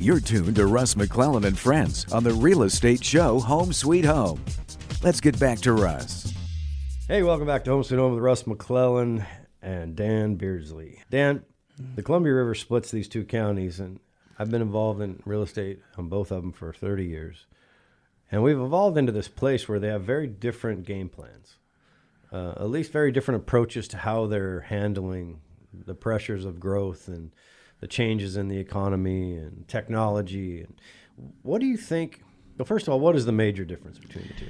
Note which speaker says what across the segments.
Speaker 1: You're tuned to Russ McClellan and Friends on the Real Estate Show Home Sweet Home. Let's get back to Russ.
Speaker 2: Hey, welcome back to Home Sweet Home with Russ McClellan and Dan Beardslee. Dan, the Columbia River splits these two counties, and I've been involved in real estate on both of them for 30 years. And we've evolved into this place where they have very different game plans, at least very different approaches to how they're handling the pressures of growth and the changes in the economy and technology. And what do you think? Well, first of all, what is the major difference between the two?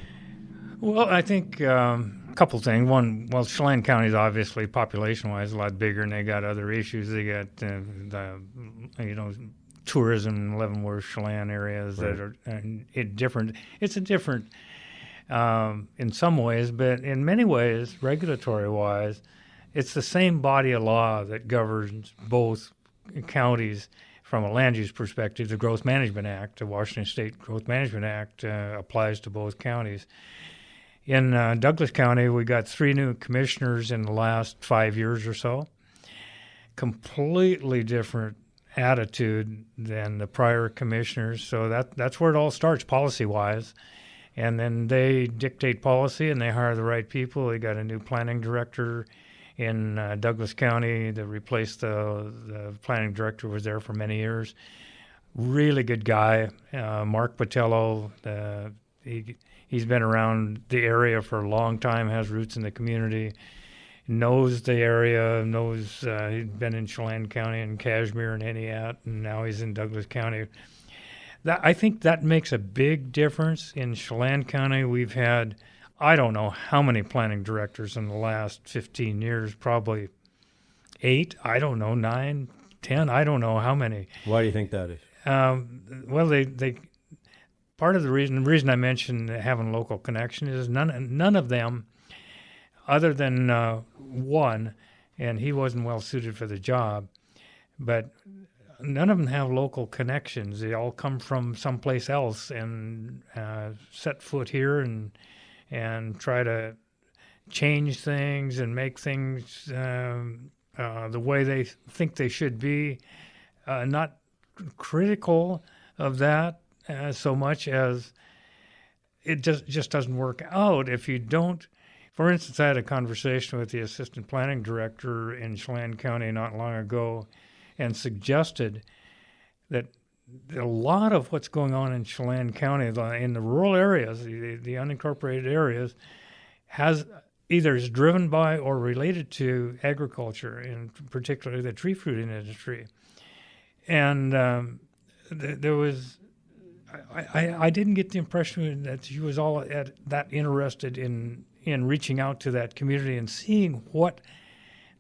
Speaker 3: Well, I think a couple things. One, well, Chelan County is obviously population-wise a lot bigger, and they got other issues. They got tourism in Leavenworth, Chelan areas that are different. It's a different in some ways, but in many ways, regulatory-wise, it's the same body of law that governs both counties from a land use perspective. The Growth Management Act, the Washington State Growth Management Act, applies to both counties. In Douglas County, we got 3 new commissioners in the last 5 years or so. Completely different attitude than the prior commissioners. So that's where it all starts policy-wise. And then they dictate policy and they hire the right people. They got a new planning director in Douglas County that replaced the planning director who was there for many years. Really good guy. Mark Botello, he's been around the area for a long time, has roots in the community, knows the area, he's been in Chelan County and Cashmere and Entiat, and now he's in Douglas County. I think that makes a big difference. In Chelan County, we've had, I don't know how many planning directors in the last 15 years, probably 8, I don't know, 9, 10, I don't know how many.
Speaker 2: Why do you think that is?
Speaker 3: Well, they part of the reason I mentioned having local connection is none of them, other than one, and he wasn't well suited for the job, but none of them have local connections. They all come from someplace else and set foot here and try to change things and make things the way they think they should be. Not critical of that so much as it just doesn't work out if you don't. For instance, I had a conversation with the assistant planning director in Chelan County not long ago and suggested that a lot of what's going on in Chelan County, in the rural areas, the unincorporated areas, is driven by or related to agriculture, and particularly the tree fruiting industry. And there was, I didn't get the impression that she was all that interested in reaching out to that community and seeing what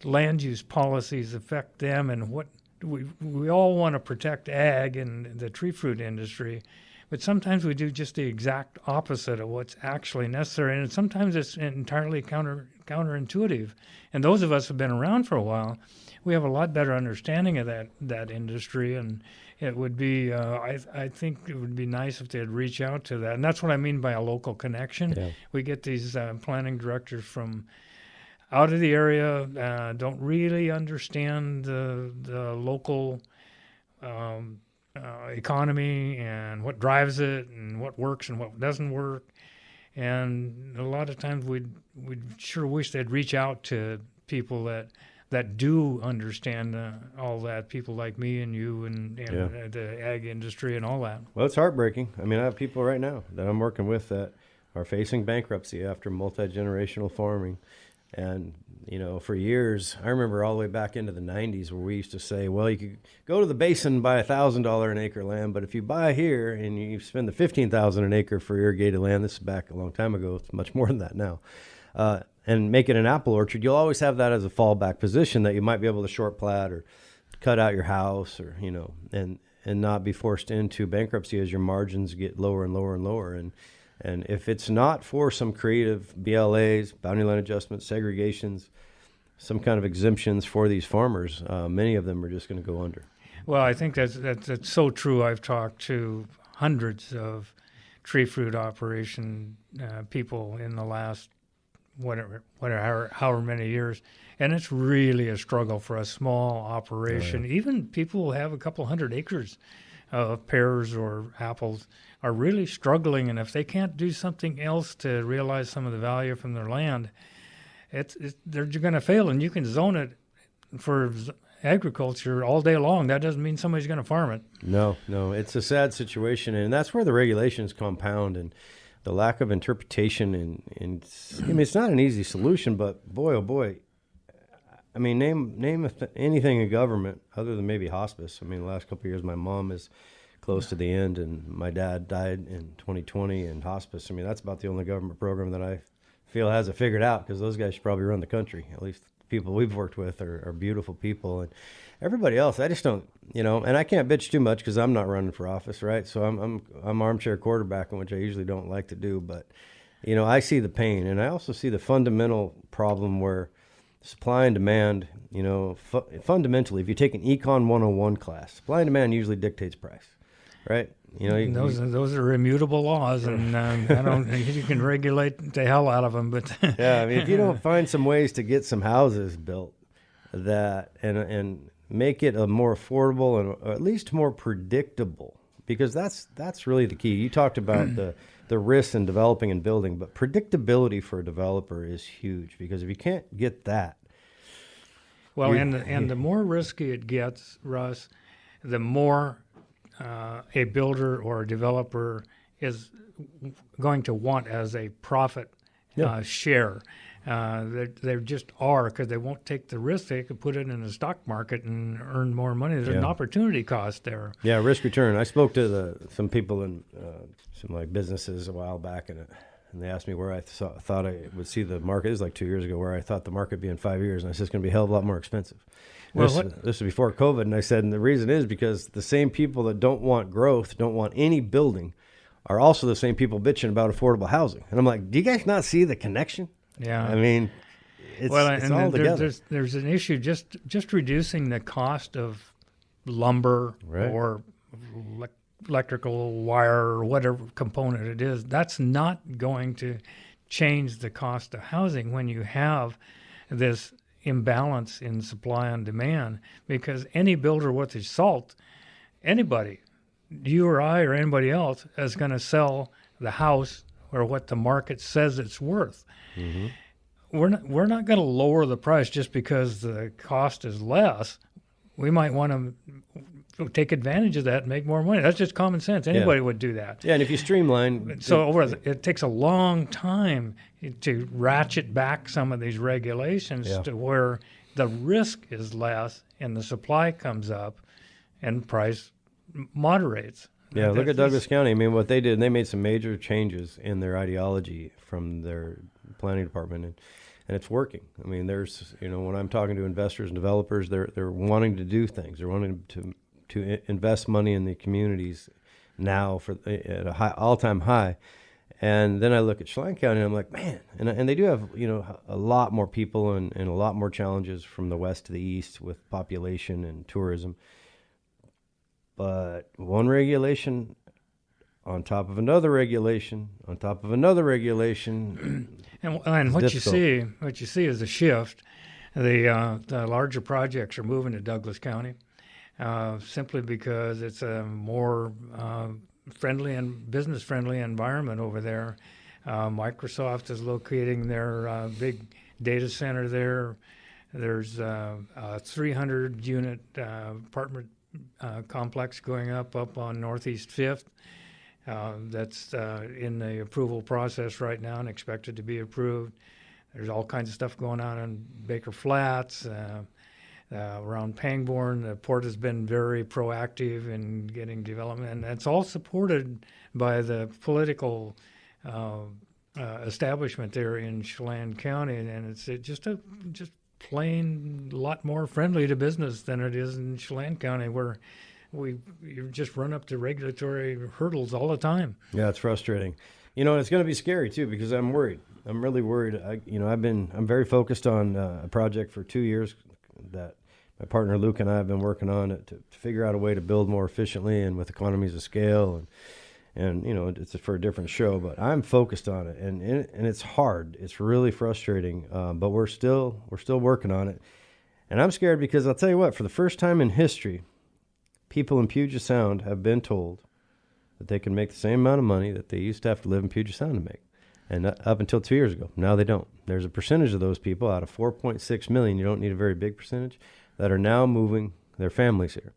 Speaker 3: land use policies affect them, and what we all want to protect ag and the tree fruit industry, but sometimes we do just the exact opposite of what's actually necessary, and sometimes it's entirely counterintuitive. And those of us who have been around for a while, we have a lot better understanding of that industry, and it would be I think it would be nice if they'd reach out to that, and that's what I mean by a local connection. Yeah. We get these planning directors from out of the area, don't really understand the local economy and what drives it and what works and what doesn't work. And a lot of times we'd sure wish they'd reach out to people that do understand all that, people like me and you and the ag industry and all that.
Speaker 2: Well, it's heartbreaking. I mean, I have people right now that I'm working with that are facing bankruptcy after multi-generational farming. And, for years, I remember all the way back into the 90s where we used to say, well, you could go to the basin and buy $1,000 an acre land, but if you buy here and you spend the $15,000 an acre for irrigated land, this is back a long time ago, it's much more than that now, and make it an apple orchard, you'll always have that as a fallback position that you might be able to short plat or cut out your house or, and not be forced into bankruptcy as your margins get lower and lower and lower. And if it's not for some creative BLAs, boundary line adjustments, segregations, some kind of exemptions for these farmers, many of them are just going to go under.
Speaker 3: Well, I think that's so true. I've talked to hundreds of tree fruit operation people in the last however many years, and it's really a struggle for a small operation. Even people who have a couple hundred acres pears or apples are really struggling, and if they can't do something else to realize some of the value from their land, they're going to fail. And you can zone it for agriculture all day long. That doesn't mean somebody's going to farm it.
Speaker 2: No, it's a sad situation, and that's where the regulations compound and the lack of interpretation. And I mean, it's not an easy solution, but boy, oh boy, I mean, name anything in government other than maybe hospice. I mean, the last couple of years, my mom is close to the end, and my dad died in 2020 in hospice. I mean, that's about the only government program that I feel has it figured out, because those guys should probably run the country. At least the people we've worked with are beautiful people, and everybody else, I just don't, and I can't bitch too much because I'm not running for office, right? So I'm armchair quarterbacking, which I usually don't like to do, but I see the pain, and I also see the fundamental problem where supply and demand, fundamentally, if you take an Econ 101 class, supply and demand usually dictates price, right?
Speaker 3: Those are immutable laws, and I don't think you can regulate the hell out of them. But
Speaker 2: yeah, I mean, if you don't find some ways to get some houses built that and make it a more affordable and or at least more predictable, because that's really the key. You talked about the risks in developing and building, but predictability for a developer is huge, because if you can't get that,
Speaker 3: well, and the more risky it gets, Russ, the more a builder or a developer is going to want as a profit share. They just are, because they won't take the risk. They could put it in the stock market and earn more money. There's an opportunity cost there.
Speaker 2: Yeah, risk return. I spoke to some people in some like businesses a while back, and they asked me where I thought I would see the market. It was like 2 years ago, where I thought the market would be in 5 years, and I said it's going to be a hell of a lot more expensive. Well, this was before COVID, and I said, and the reason is because the same people that don't want growth, don't want any building, are also the same people bitching about affordable housing. And I'm like, do you guys not see the connection?
Speaker 3: Yeah,
Speaker 2: I mean, it's all together.
Speaker 3: There's an issue just reducing the cost of lumber or electrical wire or whatever component it is. That's not going to change the cost of housing when you have this imbalance in supply and demand, because any builder worth his salt, anybody, you or I or anybody else, is going to sell the house or what the market says it's worth. Mm-hmm. We're not going to lower the price just because the cost is less. We might want to take advantage of that and make more money. That's just common sense. Anybody would do that.
Speaker 2: Yeah, and if you streamline...
Speaker 3: So it takes a long time to ratchet back some of these regulations to where the risk is less and the supply comes up and price moderates.
Speaker 2: Yeah, look at Douglas County. I mean, what they did, they made some major changes in their ideology from their planning department, and it's working. I mean, there's, when I'm talking to investors and developers, they're wanting to do things. They're wanting to invest money in the communities now at a high, all-time high. And then I look at Chelan County, and I'm like, man, and they do have, a lot more people and a lot more challenges from the west to the east with population and tourism. But one regulation on top of another regulation on top of another regulation,
Speaker 3: and what you see is a shift. The larger projects are moving to Douglas County simply because it's a more friendly and business friendly environment over there. Microsoft is locating their big data center there. There's a 300 unit apartment complex going up on Northeast 5th. That's in the approval process right now and expected to be approved. There's all kinds of stuff going on in Baker Flats, around Pangbourne. The port has been very proactive in getting development, and it's all supported by the political establishment there in Chelan County, and it's just plain a lot more friendly to business than it is in Chelan County, where you just run up to regulatory hurdles all the time.
Speaker 2: Yeah, it's frustrating. It's going to be scary too, because I'm worried. I'm really worried. I'm very focused on a project for 2 years that my partner Luke and I have been working on it to figure out a way to build more efficiently and with economies of scale, and it's for a different show, but I'm focused on it, and it's hard. It's really frustrating, but we're still working on it, and I'm scared because I'll tell you what, for the first time in history, people in Puget Sound have been told that they can make the same amount of money that they used to have to live in Puget Sound to make. And up until 2 years ago. Now they don't. There's a percentage of those people out of 4.6 million, you don't need a very big percentage, that are now moving their families here.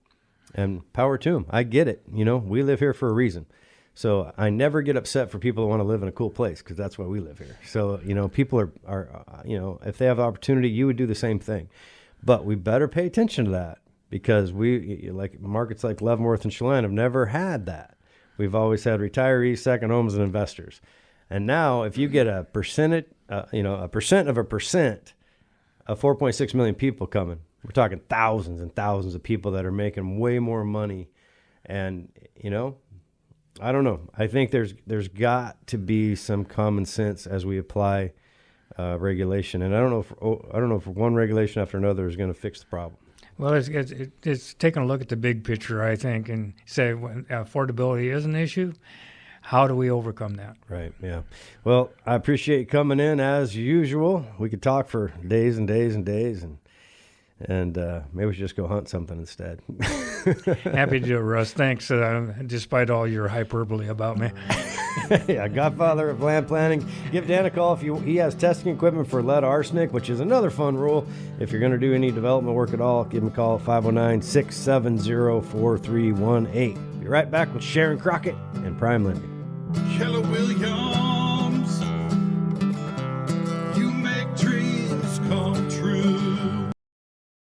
Speaker 2: And power to them. I get it. You know, we live here for a reason. So I never get upset for people that want to live in a cool place, because that's why we live here. So, you know, people are, you know, if they have opportunity, you would do the same thing. But we better pay attention to that, because we, like markets like Leavenworth and Chelan, have never had that. We've always had retirees, second homes, and investors. And now if you get a percent of 4.6 million people coming, we're talking thousands and thousands of people that are making way more money. And, you know, I don't know. I think there's got to be some common sense as we apply regulation. And I don't know if one regulation after another is going to fix the problem.
Speaker 3: Well, it's taking a look at the big picture, I think, and say when affordability is an issue, how do we overcome that? Right,
Speaker 2: yeah. Well, I appreciate you coming in as usual. We could talk for days and days and days, and maybe we should just go hunt something instead.
Speaker 3: Happy to do it, Russ. Thanks, despite all your hyperbole about me.
Speaker 2: Yeah, godfather of land planning. Give Dan a call if he has testing equipment for lead arsenic, which is another fun rule. If you're going to do any development work at all, give him a call at 509-670-4318. Be right back with Sharon Crockett and PrimeLending.